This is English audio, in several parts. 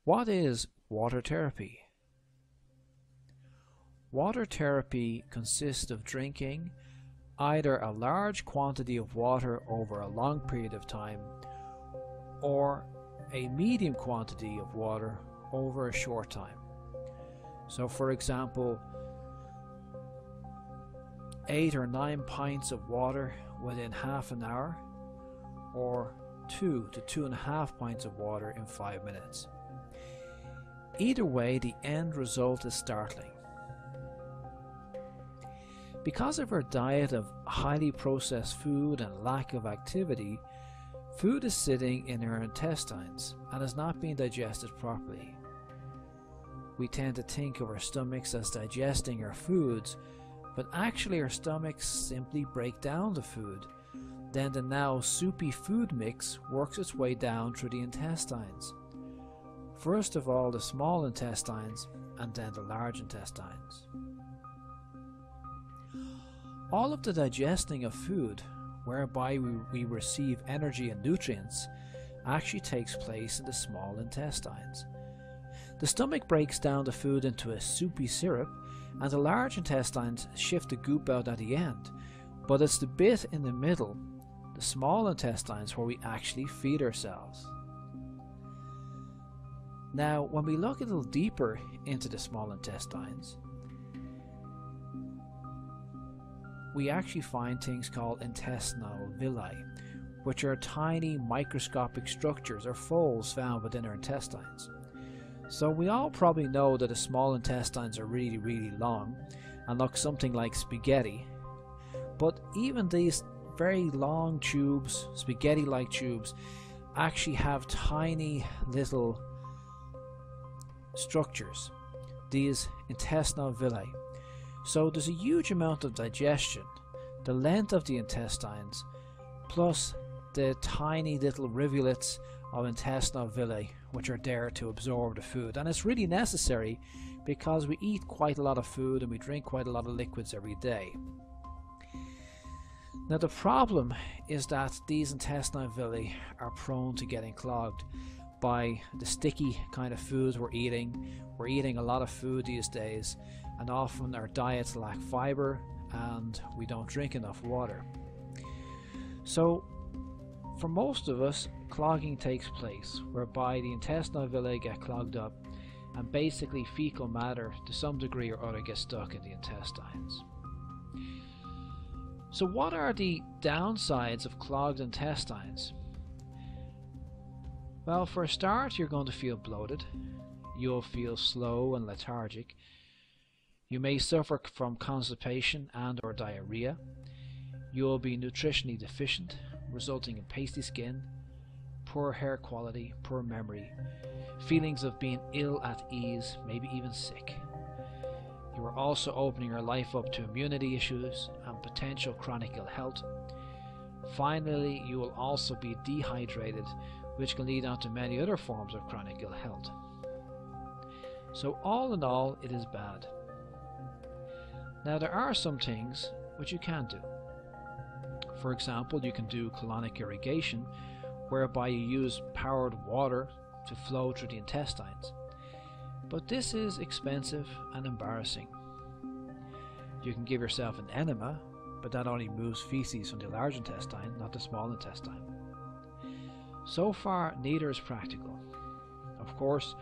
What is water therapy? Water therapy consists of drinking either a large quantity of water over a long period of time or a medium quantity of water over a short time. So for example, 8 or 9 pints of water within half an hour, or 2 to 2.5 pints of water in 5 minutes. Either way, the end result is startling. Because of our diet of highly processed food and lack of activity, food is sitting in our intestines and is not being digested properly. We tend to think of our stomachs as digesting our foods, but actually our stomachs simply break down the food. Then the now soupy food mix works its way down through the intestines. First of all the small intestines and then the large intestines. All of the digesting of food, whereby we receive energy and nutrients, actually takes place in the small intestines. The stomach breaks down the food into a soupy syrup, and the large intestines shift the goop out at the end, but it's the bit in the middle, the small intestines, where we actually feed ourselves. Now, when we look a little deeper into the small intestines, we actually find things called intestinal villi, which are tiny microscopic structures or folds found within our intestines. So we all probably know that the small intestines are really long and look something like spaghetti, but even these very long tubes, spaghetti-like tubes, actually have tiny little structures, these intestinal villi. So there's a huge amount of digestion, the length of the intestines, plus the tiny little rivulets of intestinal villi which are there to absorb the food. And it's really necessary because we eat quite a lot of food and we drink quite a lot of liquids every day. Now the problem is that these intestinal villi are prone to getting clogged by the sticky kind of foods we're eating. We're eating a lot of food these days, and often our diets lack fiber and we don't drink enough water. So for most of us, clogging takes place, whereby the intestinal villi get clogged up and basically fecal matter to some degree or other gets stuck in the intestines. So what are the downsides of clogged intestines? Well, for a start, you're going to feel bloated. You'll feel slow and lethargic. You may suffer from constipation and or diarrhea. You'll be nutritionally deficient, resulting in pasty skin, poor hair quality, poor memory, feelings of being ill at ease, maybe even sick. You are also opening your life up to immunity issues and potential chronic ill health. Finally, you will also be dehydrated, which can lead on to many other forms of chronic ill health. So all in all, it is bad. Now there are some things which you can do. For example, you can do colonic irrigation, whereby you use powered water to flow through the intestines. But this is expensive and embarrassing. You can give yourself an enema, but that only moves feces from the large intestine, not the small intestine. So far, neither is practical. Of course,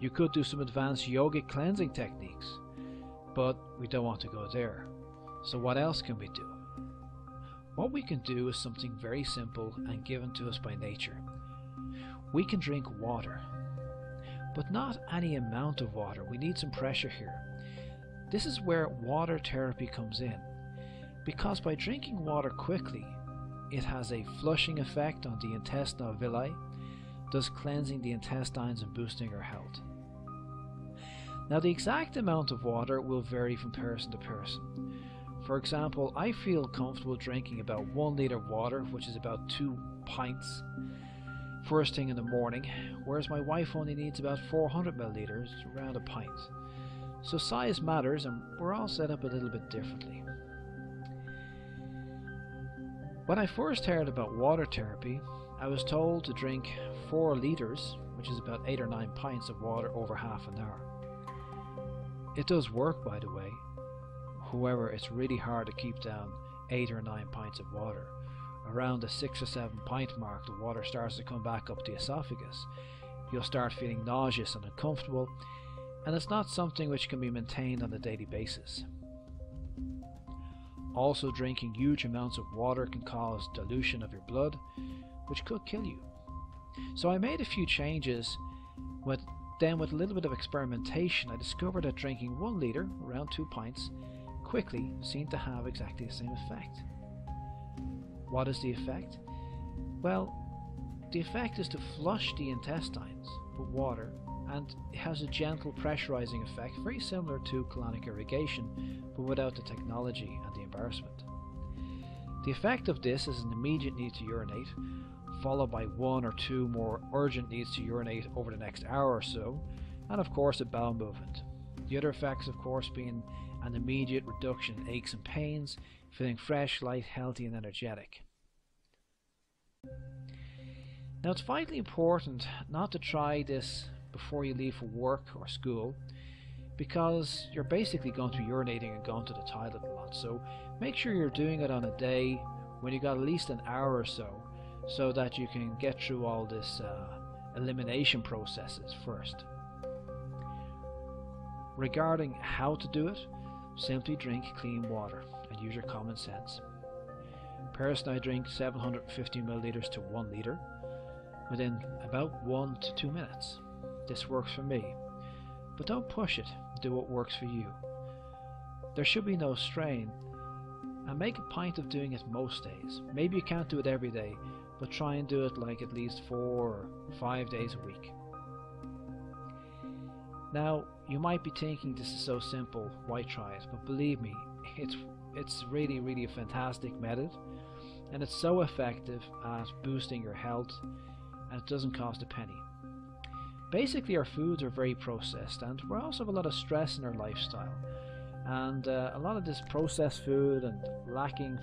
you could do some advanced yogic cleansing techniques, but we don't want to go there. So what else can we do? What we can do is something very simple and given to us by nature. We can drink water, but not any amount of water. We need some pressure here. This is where water therapy comes in, because by drinking water quickly, it has a flushing effect on the intestinal villi, thus cleansing the intestines and boosting our health. Now the exact amount of water will vary from person to person. For example, I feel comfortable drinking about 1 litre of water, which is about 2 pints, first thing in the morning, whereas my wife only needs about 400 millilitres, around a pint. So size matters, and we're all set up a little bit differently. When I first heard about water therapy, I was told to drink 4 litres, which is about 8 or 9 pints of water over half an hour. It does work, by the way. However, it's really hard to keep down 8 or 9 pints of water. Around the 6 or 7 pint mark, the water starts to come back up the esophagus. You'll start feeling nauseous and uncomfortable, and it's not something which can be maintained on a daily basis. Also, drinking huge amounts of water can cause dilution of your blood, which could kill you. So I made a few changes. With a little bit of experimentation, I discovered that drinking 1 litre, around 2 pints, quickly seemed to have exactly the same effect. What is the effect? Well, the effect is to flush the intestines with water, and it has a gentle pressurizing effect, very similar to colonic irrigation, but without the technology and the embarrassment. The effect of this is an immediate need to urinate, followed by 1 or 2 more urgent needs to urinate over the next hour or so, and of course a bowel movement. The other effects, of course, being an immediate reduction in aches and pains, feeling fresh, light, healthy and energetic. Now, it's vitally important not to try this before you leave for work or school, because you're basically going to be urinating and going to the toilet a lot. So make sure you're doing it on a day when you got at least an hour or so that you can get through all this elimination processes first. Regarding how to do it, simply drink clean water and use your common sense. Personally, I drink 750 milliliters to 1 litre within about 1 to 2 minutes. This works for me, but don't push it. Do what works for you. There should be no strain, and make a point of doing it most days. Maybe you can't do it every day, but try and do it like at least 4 or 5 days a week. Now, you might be thinking this is so simple, why try it? But believe me, it's really a fantastic method, and it's so effective at boosting your health, and it doesn't cost a penny. Basically, our foods are very processed, and we also have a lot of stress in our lifestyle, and a lot of this processed food and lacking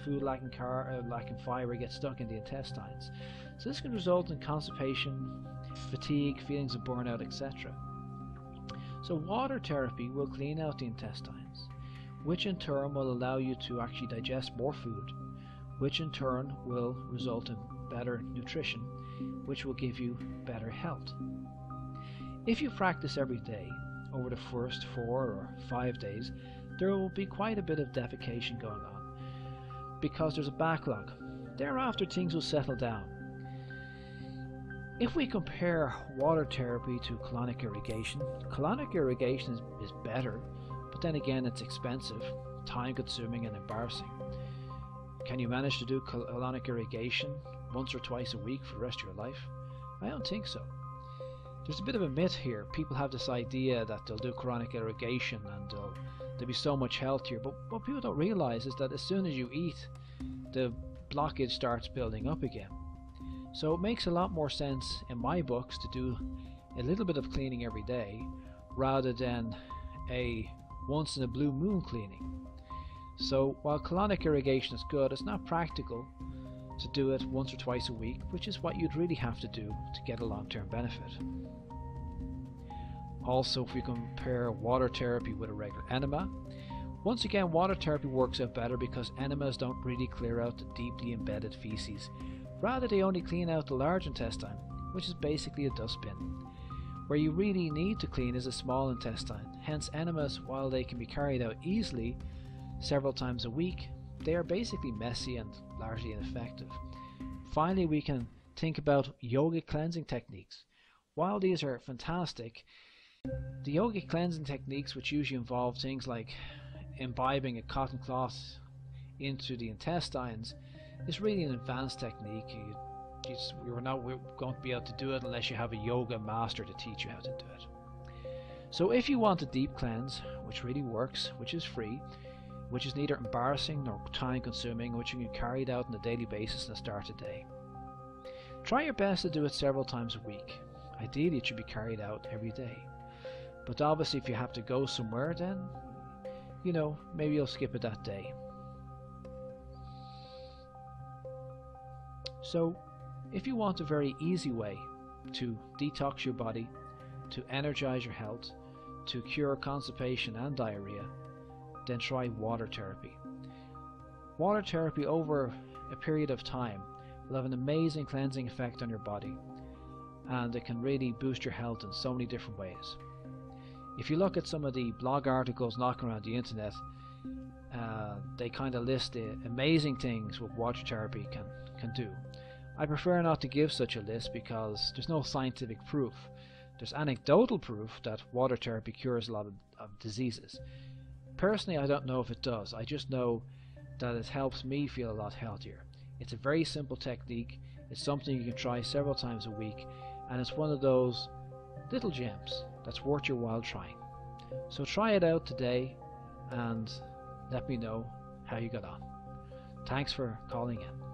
fiber gets stuck in the intestines. So this can result in constipation, fatigue, feelings of burnout, etc. So water therapy will clean out the intestines, which in turn will allow you to actually digest more food, which in turn will result in better nutrition, which will give you better health. If you practice every day over the first 4 or 5 days, there will be quite a bit of defecation going on because there's a backlog. Thereafter, things will settle down. If we compare water therapy to colonic irrigation is better, but then again it's expensive, time consuming and embarrassing. Can you manage to do colonic irrigation once or twice a week for the rest of your life? I don't think so. There's a bit of a myth here. People have this idea that they'll do colonic irrigation and they'll be so much healthier, but what people don't realize is that as soon as you eat, the blockage starts building up again. So it makes a lot more sense in my books to do a little bit of cleaning every day rather than a once in a blue moon cleaning. So while colonic irrigation is good, it's not practical to do it once or twice a week, which is what you'd really have to do to get a long-term benefit. Also, if we compare water therapy with a regular enema, once again water therapy works out better because enemas don't really clear out the deeply embedded feces. Rather, they only clean out the large intestine, which is basically a dustbin. Where you really need to clean is the small intestine. Hence, enemas, while they can be carried out easily several times a week, they are basically messy and largely ineffective. Finally, we can think about yogic cleansing techniques. While these are fantastic, the yogic cleansing techniques, which usually involve things like imbibing a cotton cloth into the intestines, is really an advanced technique. You're not going to be able to do it unless you have a yoga master to teach you how to do it. So if you want a deep cleanse, which really works, which is free, which is neither embarrassing nor time consuming, which you can carry out on a daily basis and start a day, try your best to do it several times a week. Ideally it should be carried out every day, but obviously if you have to go somewhere, then maybe you'll skip it that day. So If you want a very easy way to detox your body, to energize your health, to cure constipation and diarrhea, then try water therapy. Water therapy over a period of time will have an amazing cleansing effect on your body, and it can really boost your health in so many different ways. If you look at some of the blog articles knocking around the internet, they kind of list the amazing things what water therapy can do. I prefer not to give such a list because there's no scientific proof. There's anecdotal proof that water therapy cures a lot of diseases. Personally, I don't know if it does. I just know that it helps me feel a lot healthier. It's a very simple technique. It's something you can try several times a week, and it's one of those little gems that's worth your while trying. So try it out today and let me know how you got on. Thanks for calling in.